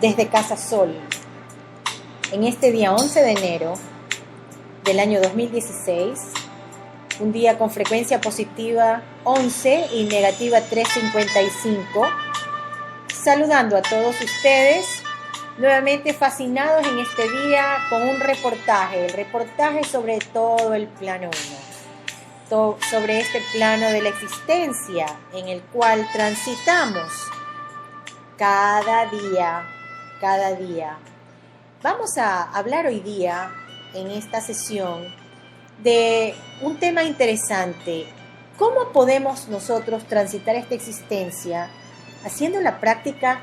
desde Casa Sol, en este día 11 de enero del año 2016, un día con frecuencia positiva 11 y negativa 355, saludando a todos ustedes, nuevamente fascinados en este día con un reportaje, el reportaje sobre todo el plano 1, sobre este plano de la existencia en el cual transitamos cada día. Vamos a hablar hoy día, en esta sesión, de un tema interesante. ¿Cómo podemos nosotros transitar esta existencia haciendo la práctica,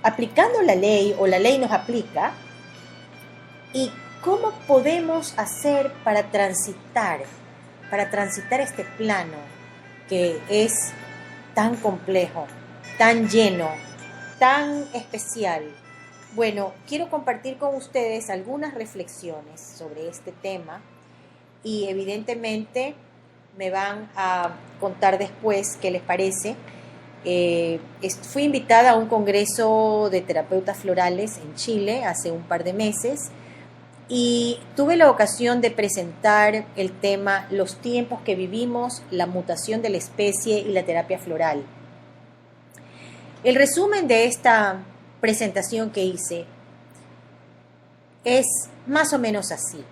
aplicando la ley o la ley nos aplica? ¿Y cómo podemos hacer para transitar este plano que es tan complejo, tan lleno, tan especial? Bueno, quiero compartir con ustedes algunas reflexiones sobre este tema y evidentemente me van a contar después qué les parece. Fui invitada a un congreso de terapeutas florales en Chile hace un par de meses y tuve la ocasión de presentar el tema Los tiempos que vivimos, la mutación de la especie y la terapia floral. El resumen de esta presentación que hice es más o menos así: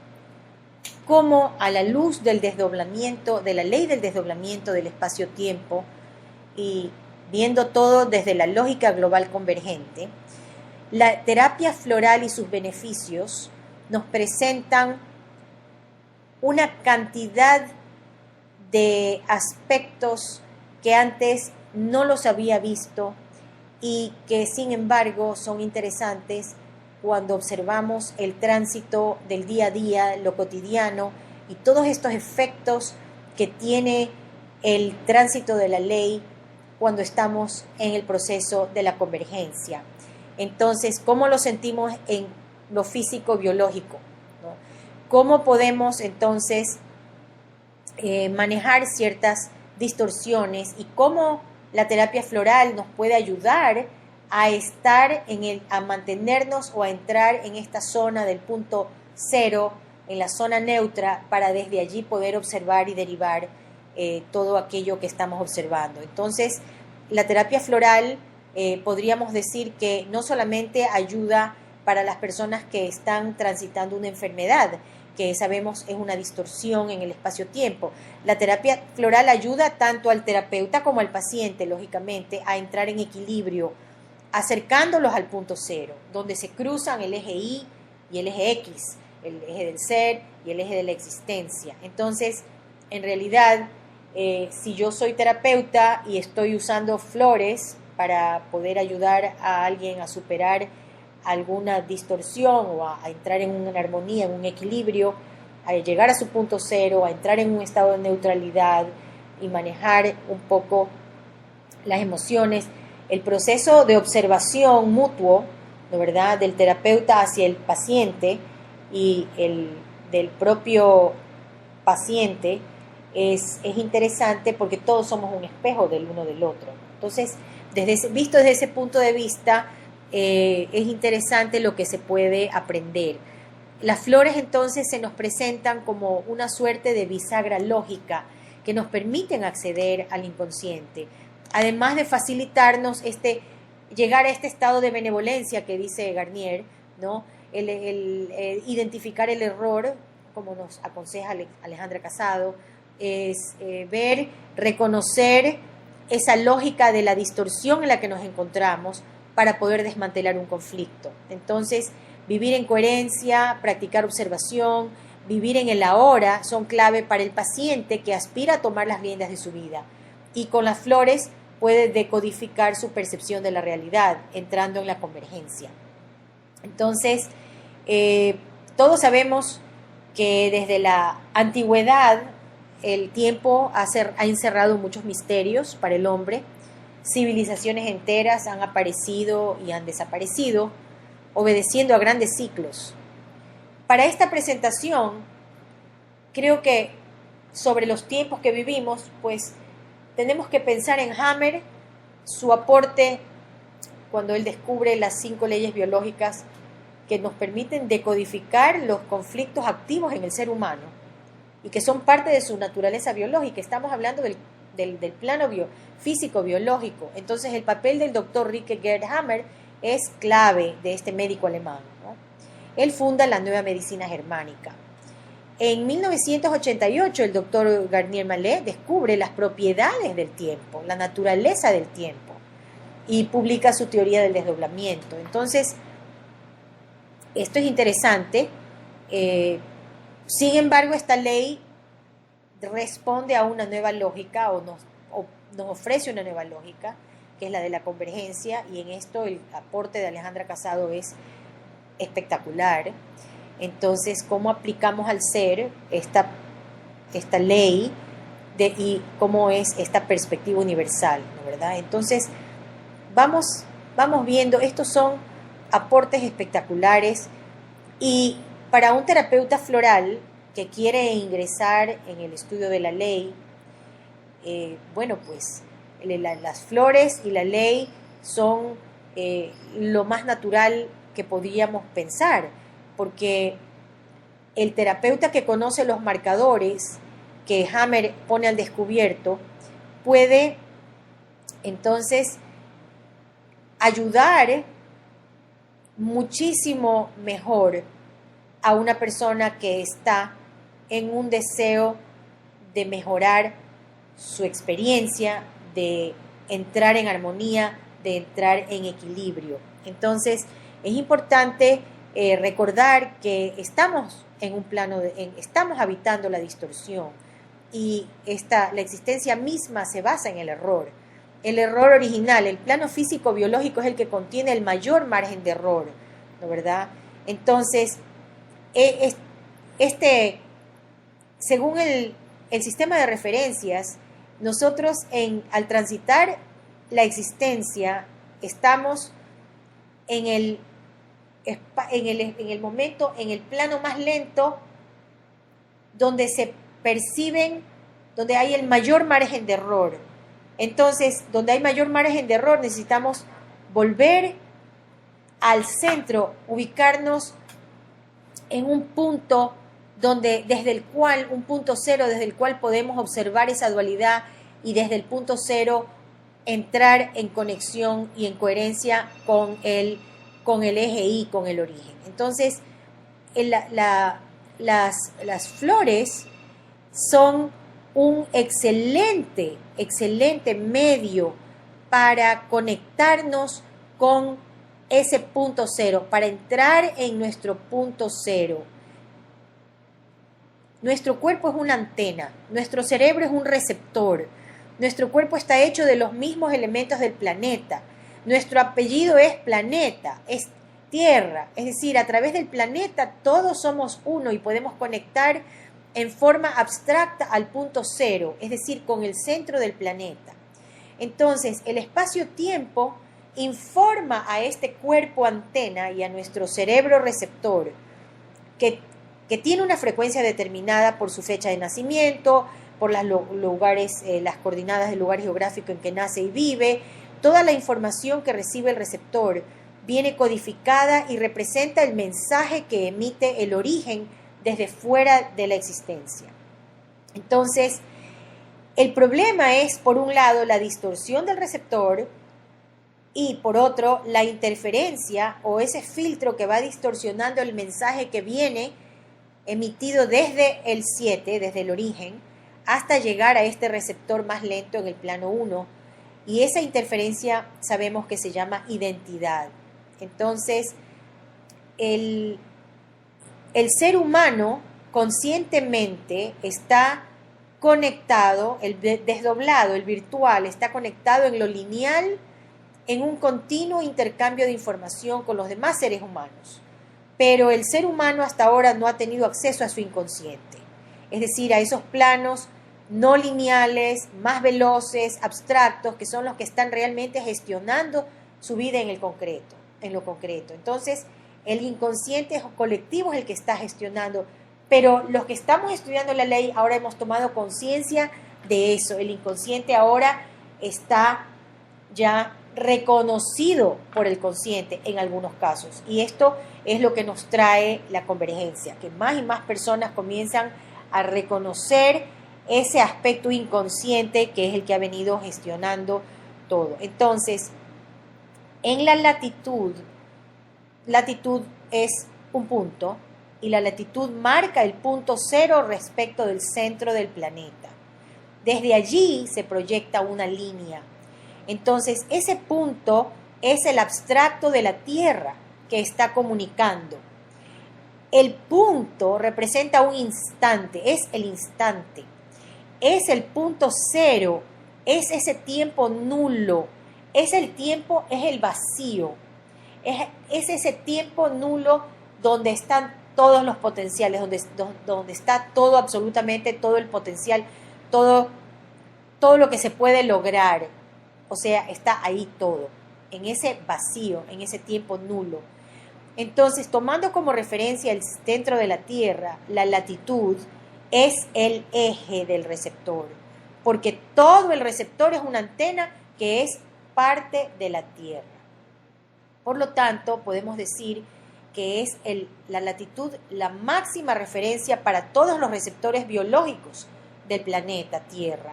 cómo a la luz del desdoblamiento, de la ley del desdoblamiento del espacio-tiempo y viendo todo desde la lógica global convergente, la terapia floral y sus beneficios nos presentan una cantidad de aspectos que antes no los había visto y que sin embargo son interesantes cuando observamos el tránsito del día a día, lo cotidiano y todos estos efectos que tiene el tránsito de la ley cuando estamos en el proceso de la convergencia. Entonces, ¿cómo lo sentimos en lo físico-biológico? ¿No? ¿Cómo podemos entonces manejar ciertas distorsiones y cómo la terapia floral nos puede ayudar a estar a mantenernos o a entrar en esta zona del punto cero, en la zona neutra, para desde allí poder observar y derivar todo aquello que estamos observando? Entonces, la terapia floral podríamos decir que no solamente ayuda para las personas que están transitando una enfermedad, que sabemos es una distorsión en el espacio-tiempo. La terapia floral ayuda tanto al terapeuta como al paciente, lógicamente, a entrar en equilibrio, acercándolos al punto cero, donde se cruzan el eje Y y el eje X, el eje del ser y el eje de la existencia. Entonces, en realidad, si yo soy terapeuta y estoy usando flores para poder ayudar a alguien a superar alguna distorsión o a entrar en una armonía, en un equilibrio, a llegar a su punto cero, a entrar en un estado de neutralidad y manejar un poco las emociones, el proceso de observación mutuo, ¿no, verdad?, del terapeuta hacia el paciente y del propio paciente es interesante porque todos somos un espejo del uno del otro. Entonces, visto desde ese punto de vista, es interesante lo que se puede aprender. Las flores entonces se nos presentan como una suerte de bisagra lógica que nos permiten acceder al inconsciente, además de facilitarnos llegar a este estado de benevolencia que dice Garnier, ¿no? El identificar el error, como nos aconseja Alejandra Casado, es ver, reconocer esa lógica de la distorsión en la que nos encontramos para poder desmantelar un conflicto. Entonces, vivir en coherencia, practicar observación, vivir en el ahora son clave para el paciente que aspira a tomar las riendas de su vida. Y con las flores puede decodificar su percepción de la realidad, entrando en la convergencia. Entonces, todos sabemos que desde la antigüedad el tiempo ha encerrado muchos misterios para el hombre. Civilizaciones enteras han aparecido y han desaparecido, obedeciendo a grandes ciclos. Para esta presentación, creo que sobre los tiempos que vivimos, pues tenemos que pensar en Hammer, su aporte cuando él descubre las 5 leyes biológicas que nos permiten decodificar los conflictos activos en el ser humano y que son parte de su naturaleza biológica. Estamos hablando del plano físico biológico. Entonces el papel del doctor Rike Gerd Hammer es clave de este médico alemán, ¿no? Él funda la nueva medicina germánica. En 1988 el doctor Garnier Mallet descubre las propiedades del tiempo, la naturaleza del tiempo, y publica su teoría del desdoblamiento. Entonces, esto es interesante. Sin embargo, esta ley responde a una nueva lógica o nos ofrece una nueva lógica, que es la de la convergencia, y en esto el aporte de Alejandra Casado es espectacular. Entonces, ¿cómo aplicamos al ser esta ley y cómo es esta perspectiva universal, ¿no, verdad? Entonces, vamos viendo, estos son aportes espectaculares, y para un terapeuta floral que quiere ingresar en el estudio de la ley, bueno, pues las flores y la ley son lo más natural que podríamos pensar, porque el terapeuta que conoce los marcadores que Hammer pone al descubierto puede entonces ayudar muchísimo mejor a una persona que está en un deseo de mejorar su experiencia, de entrar en armonía, de entrar en equilibrio. Entonces, es importante recordar que estamos en un plano, estamos habitando la distorsión, y la existencia misma se basa en el error. El error original, el plano físico-biológico es el que contiene el mayor margen de error, ¿no, verdad? Entonces, según el sistema de referencias, nosotros al transitar la existencia estamos en el momento, en el plano más lento, donde se perciben, donde hay el mayor margen de error. Entonces, donde hay mayor margen de error, necesitamos volver al centro, ubicarnos en un punto un punto cero, desde el cual podemos observar esa dualidad, y desde el punto cero entrar en conexión y en coherencia con el eje Y, con el origen. Entonces, las flores son un excelente medio para conectarnos con ese punto cero, para entrar en nuestro punto cero. Nuestro cuerpo es una antena, nuestro cerebro es un receptor, nuestro cuerpo está hecho de los mismos elementos del planeta, nuestro apellido es planeta, es tierra, es decir, a través del planeta todos somos uno y podemos conectar en forma abstracta al punto cero, es decir, con el centro del planeta. Entonces, el espacio-tiempo informa a este cuerpo antena y a nuestro cerebro receptor, que tiene una frecuencia determinada por su fecha de nacimiento, por las coordenadas del lugar geográfico en que nace y vive. Toda la información que recibe el receptor viene codificada y representa el mensaje que emite el origen desde fuera de la existencia. Entonces, el problema es, por un lado, la distorsión del receptor, y por otro, la interferencia o ese filtro que va distorsionando el mensaje que viene emitido desde el 7, desde el origen, hasta llegar a este receptor más lento en el plano 1, y esa interferencia sabemos que se llama identidad. Entonces, el ser humano conscientemente está conectado, el desdoblado, el virtual, está conectado en lo lineal, en un continuo intercambio de información con los demás seres humanos. Pero el ser humano hasta ahora no ha tenido acceso a su inconsciente, es decir, a esos planos no lineales, más veloces, abstractos, que son los que están realmente gestionando su vida en lo concreto. Entonces, el inconsciente colectivo es el que está gestionando, pero los que estamos estudiando la ley ahora hemos tomado conciencia de eso. El inconsciente ahora está ya reconocido por el consciente en algunos casos. Y esto es lo que nos trae la convergencia, que más y más personas comienzan a reconocer ese aspecto inconsciente que es el que ha venido gestionando todo. Entonces, en la latitud es un punto y la latitud marca el punto cero respecto del centro del planeta. Desde allí se proyecta una línea. Entonces, ese punto es el abstracto de la Tierra que está comunicando. El punto representa un instante, es el instante. Es el punto cero, es ese tiempo nulo, es el tiempo, es el vacío. Es ese tiempo nulo donde están todos los potenciales, donde está todo, absolutamente todo el potencial, todo lo que se puede lograr. O sea, está ahí todo, en ese vacío, en ese tiempo nulo. Entonces, tomando como referencia el centro de la Tierra, la latitud es el eje del receptor, porque todo el receptor es una antena que es parte de la Tierra. Por lo tanto, podemos decir que es la latitud la máxima referencia para todos los receptores biológicos del planeta Tierra.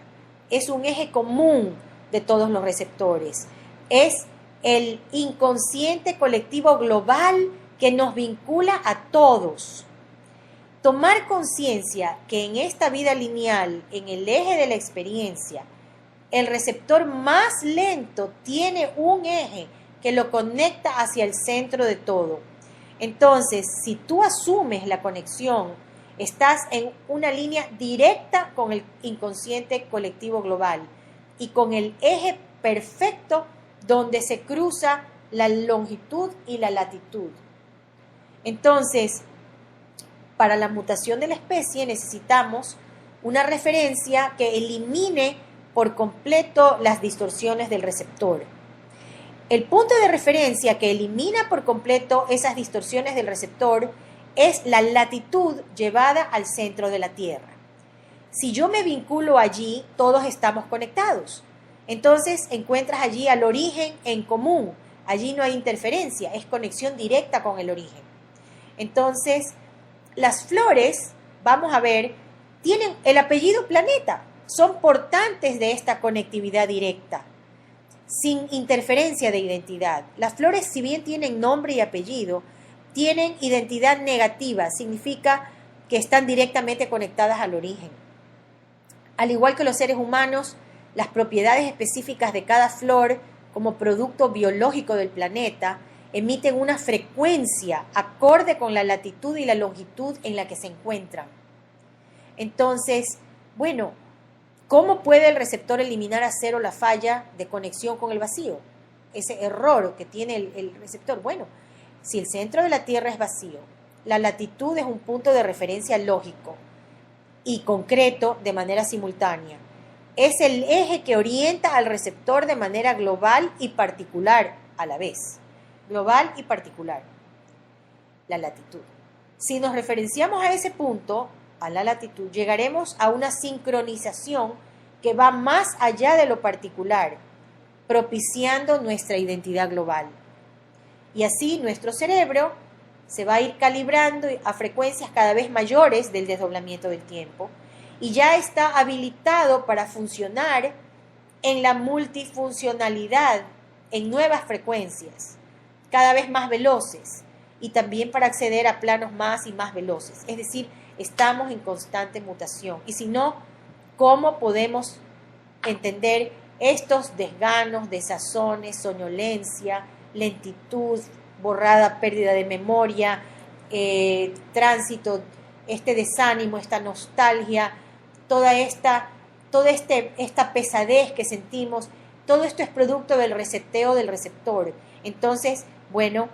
Es un eje común de todos los receptores. Es el inconsciente colectivo global que nos vincula a todos. Tomar conciencia que en esta vida lineal, en el eje de la experiencia, el receptor más lento tiene un eje que lo conecta hacia el centro de todo. Entonces, si tú asumes la conexión, estás en una línea directa con el inconsciente colectivo global y con el eje perfecto donde se cruza la longitud y la latitud. Entonces, para la mutación de la especie necesitamos una referencia que elimine por completo las distorsiones del receptor. El punto de referencia que elimina por completo esas distorsiones del receptor es la latitud llevada al centro de la Tierra. Si yo me vinculo allí, todos estamos conectados. Entonces encuentras allí al origen en común. Allí no hay interferencia, es conexión directa con el origen. Entonces, las flores, vamos a ver, tienen el apellido Planeta. Son portantes de esta conectividad directa, sin interferencia de identidad. Las flores, si bien tienen nombre y apellido, tienen identidad negativa, significa que están directamente conectadas al origen. Al igual que los seres humanos, las propiedades específicas de cada flor como producto biológico del planeta emiten una frecuencia acorde con la latitud y la longitud en la que se encuentran. Entonces, bueno, ¿cómo puede el receptor eliminar a cero la falla de conexión con el vacío? Ese error que tiene el receptor. Bueno, si el centro de la Tierra es vacío, la latitud es un punto de referencia lógico y concreto de manera simultánea. Es el eje que orienta al receptor de manera global y particular a la vez. Global y particular. La latitud. Si nos referenciamos a ese punto, a la latitud, llegaremos a una sincronización que va más allá de lo particular, propiciando nuestra identidad global. Y así nuestro cerebro se va a ir calibrando a frecuencias cada vez mayores del desdoblamiento del tiempo y ya está habilitado para funcionar en la multifuncionalidad, en nuevas frecuencias, cada vez más veloces, y también para acceder a planos más y más veloces. Es decir, estamos en constante mutación. Y si no, ¿cómo podemos entender estos desganos, desazones, soñolencia, lentitud, borrada, pérdida de memoria, tránsito, este desánimo, esta nostalgia, toda esta pesadez que sentimos? Todo esto es producto del reseteo del receptor. Entonces, bueno,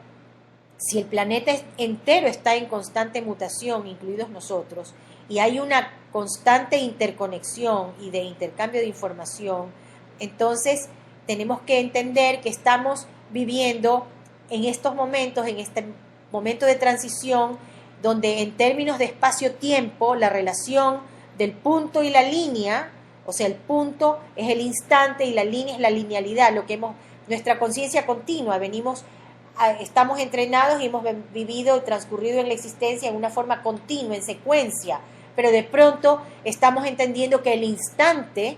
si el planeta entero está en constante mutación, incluidos nosotros, y hay una constante interconexión y de intercambio de información, entonces tenemos que entender que estamos viviendo en estos momentos, en este momento de transición, donde en términos de espacio-tiempo, la relación del punto y la línea, o sea, el punto es el instante y la línea es la linealidad, lo que hemos nuestra conciencia continua, estamos entrenados y hemos vivido y transcurrido en la existencia en una forma continua, en secuencia, pero de pronto estamos entendiendo que el instante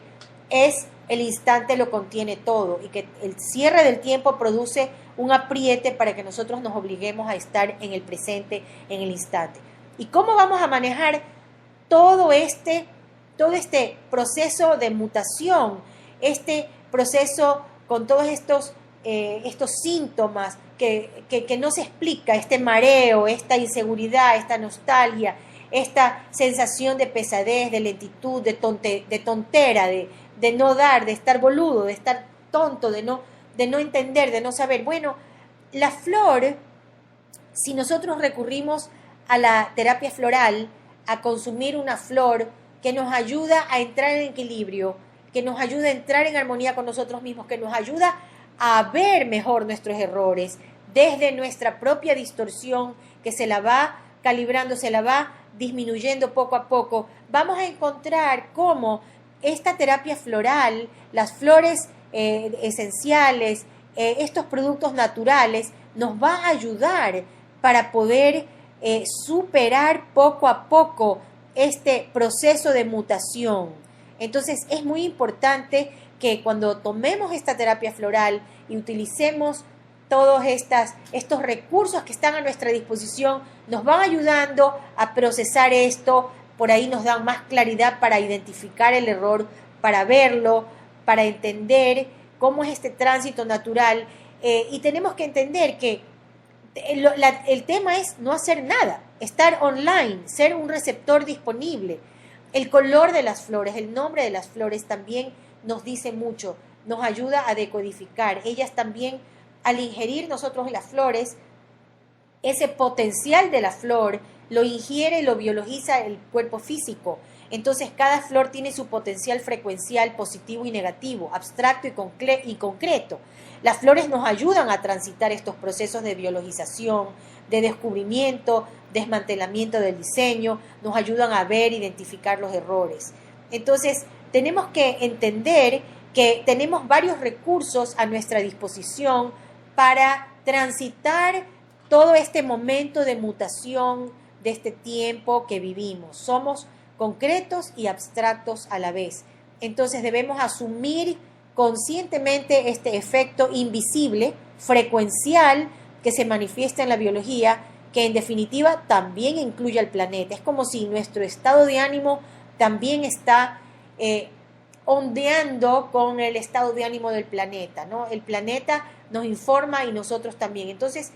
lo contiene todo y que el cierre del tiempo produce un apriete para que nosotros nos obliguemos a estar en el presente, en el instante. ¿Y cómo vamos a manejar todo este proceso de mutación, este proceso con todos estos síntomas que no se explica, este mareo, esta inseguridad, esta nostalgia, esta sensación de pesadez, de lentitud, de tontera, de no dar, de estar boludo, de estar tonto, de no entender, de no saber? Bueno, la flor, si nosotros recurrimos a la terapia floral, a consumir una flor que nos ayuda a entrar en equilibrio, que nos ayuda a entrar en armonía con nosotros mismos, que nos ayuda a ver mejor nuestros errores desde nuestra propia distorsión, que se la va calibrando, se la va disminuyendo poco a poco, vamos a encontrar cómo esta terapia floral, las flores esenciales, estos productos naturales, nos va a ayudar para poder superar poco a poco este proceso de mutación. Entonces es muy importante que cuando tomemos esta terapia floral y utilicemos todos estos recursos que están a nuestra disposición, nos van ayudando a procesar esto, por ahí nos dan más claridad para identificar el error, para verlo, para entender cómo es este tránsito natural, y tenemos que entender que el tema es no hacer nada, estar online, ser un receptor disponible. El color de las flores, el nombre de las flores también nos dice mucho, nos ayuda a decodificar. Ellas también, al ingerir nosotros las flores, ese potencial de la flor lo ingiere y lo biologiza el cuerpo físico. Entonces cada flor tiene su potencial frecuencial positivo y negativo, abstracto y concreto. Las flores nos ayudan a transitar estos procesos de biologización, de descubrimiento, desmantelamiento del diseño, nos ayudan a ver, identificar los errores. Entonces tenemos que entender que tenemos varios recursos a nuestra disposición para transitar todo este momento de mutación de este tiempo que vivimos. Somos concretos y abstractos a la vez. Entonces debemos asumir conscientemente este efecto invisible, frecuencial, que se manifiesta en la biología, que en definitiva también incluye al planeta. Es como si nuestro estado de ánimo también está ondeando con el estado de ánimo del planeta, ¿no? El planeta nos informa y nosotros también. Entonces,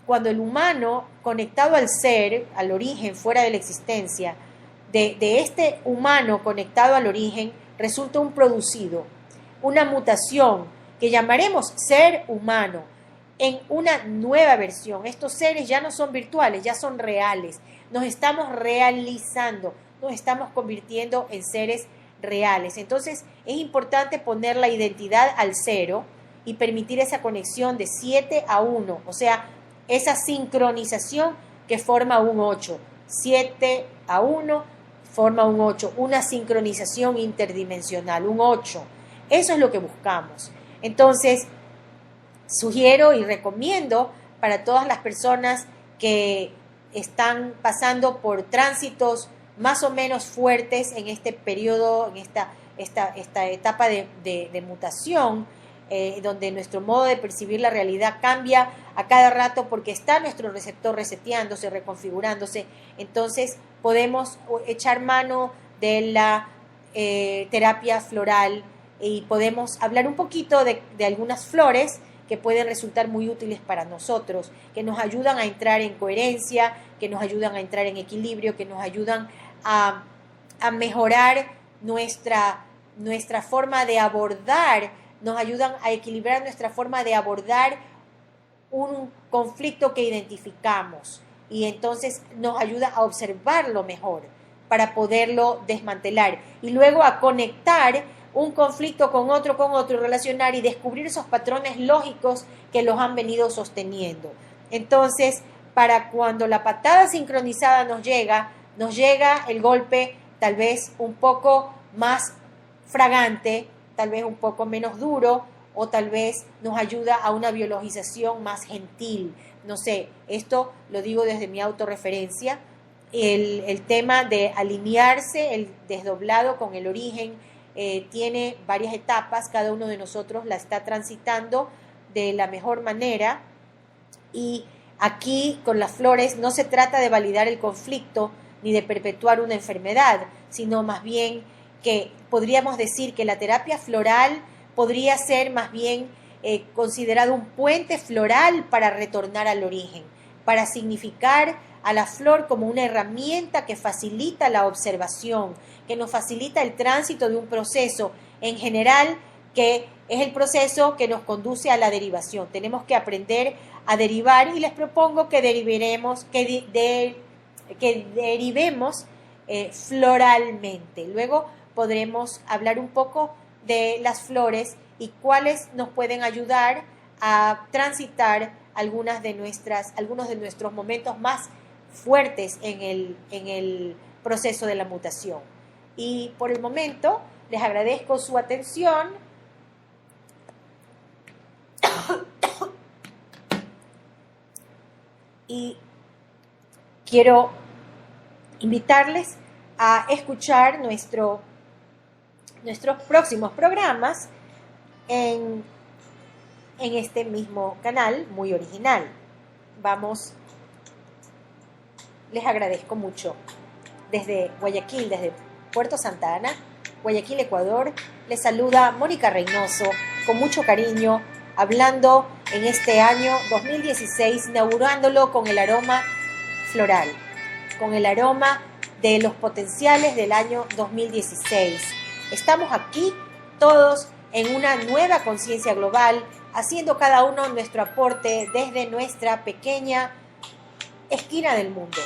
cuando el humano, conectado al ser, al origen, fuera de la existencia, de este humano conectado al origen, resulta un producido, una mutación que llamaremos ser humano, en una nueva versión. Estos seres ya no son virtuales, ya son reales. Nos estamos realizando, nos estamos convirtiendo en seres reales. Entonces es importante poner la identidad al cero y permitir esa conexión de 7 a 1, o sea, esa sincronización que forma un 8. 7 a 1 forma un 8, una sincronización interdimensional, un 8. Eso es lo que buscamos. Entonces, sugiero y recomiendo para todas las personas que están pasando por tránsitos más o menos fuertes en este periodo, en esta etapa de mutación, donde nuestro modo de percibir la realidad cambia a cada rato porque está nuestro receptor reseteándose, reconfigurándose. Entonces podemos echar mano de la terapia floral y podemos hablar un poquito de algunas flores que pueden resultar muy útiles para nosotros, que nos ayudan a entrar en coherencia, que nos ayudan a entrar en equilibrio, que nos ayudan a mejorar nuestra forma de abordar, nos ayudan a equilibrar nuestra forma de abordar un conflicto que identificamos, y entonces nos ayuda a observarlo mejor para poderlo desmantelar y luego a conectar un conflicto con otro, relacionar y descubrir esos patrones lógicos que los han venido sosteniendo. Entonces, para cuando la patada sincronizada nos llega el golpe tal vez un poco más fragante, tal vez un poco menos duro, o tal vez nos ayuda a una biologización más gentil. No sé, esto lo digo desde mi autorreferencia. El tema de alinearse, el desdoblado con el origen, tiene varias etapas, cada uno de nosotros la está transitando de la mejor manera, y aquí con las flores no se trata de validar el conflicto ni de perpetuar una enfermedad, sino más bien que podríamos decir que la terapia floral podría ser más bien considerado un puente floral para retornar al origen, para significar a la flor como una herramienta que facilita la observación, que nos facilita el tránsito de un proceso en general, que es el proceso que nos conduce a la derivación. Tenemos que aprender a derivar, y les propongo que derivemos floralmente. Luego podremos hablar un poco de las flores y cuáles nos pueden ayudar a transitar algunos de nuestros momentos más fuertes en el proceso de la mutación. Y por el momento les agradezco su atención. Y quiero invitarles a escuchar nuestros próximos programas en este mismo canal muy original. Les agradezco mucho. Desde Guayaquil, desde Puerto Santa Ana, Guayaquil, Ecuador, les saluda Mónica Reynoso con mucho cariño, hablando en este año 2016, inaugurándolo con el aroma floral, con el aroma de los potenciales del año 2016. Estamos aquí todos en una nueva conciencia global, haciendo cada uno nuestro aporte desde nuestra pequeña esquina del mundo.